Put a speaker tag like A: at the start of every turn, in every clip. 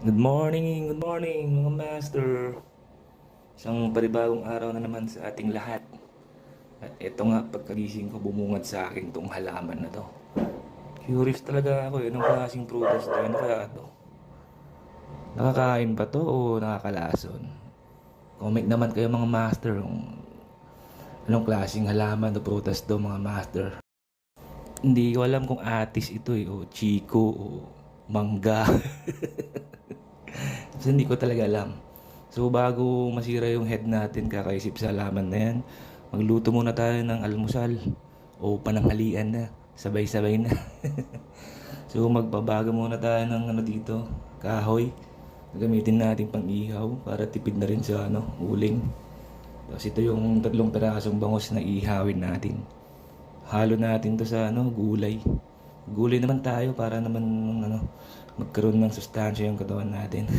A: Good morning mga master. Isang panibagong araw na naman sa ating lahat. At eto nga, pagkagising ko, bumungad sa akin tong halaman na to. Curious talaga ako eh, anong klaseng prutas to? Ano kaya to? Nakakain ba to o nakakalason? Comment naman kayo mga master kung anong klaseng halaman o prutas to mga master. Hindi ko alam kung atis ito eh, o chico o mangga. Kasi hindi ko talaga alam. So bago masira yung head natin kakaisip sa halaman na yan, magluto muna tayo ng almusal o pananghalian na. Sabay-sabay na. So magbabago muna tayo ng dito, kahoy. Gamitin natin pang ihaw para tipid na rin sa uling. Tapos ito yung 3 pirasong bangus na ihawin natin. Halo natin to sa gulay. Gulay naman tayo para naman magkaroon ng sustansya yung katawan natin.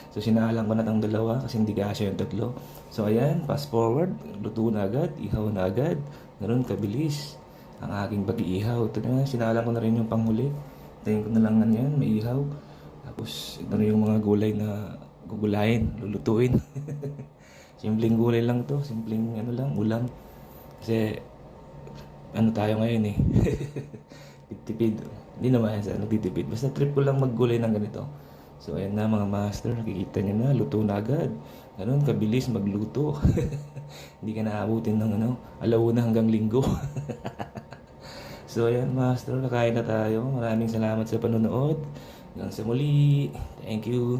A: So sinalang ko na tang dalawa kasi hindi kasya yung 3. So ayan, fast forward, luto na agad, ihaw na agad. Ganoon kabilis ang aking pag-iihaw. Ito na, sinalang ko na rin yung panghuli. Tayin ko na lang yan, may ihaw. Tapos ito na yung mga gulay na gugulayin, lulutuin. Simpleng gulay lang to, simpleng ulam. Kasi tayo ngayon eh. Tipid. Hindi naman yan sa nagtitipid. Basta trip ko lang maggulay ng ganito. So ayan na mga master, nakikita nyo na, luto na agad. Ganun, kabilis magluto. Hindi ka naabutin ng alauna hanggang linggo. So ayan master, nakain na tayo. Maraming salamat sa panonood. Hanggang sa muli. Thank you.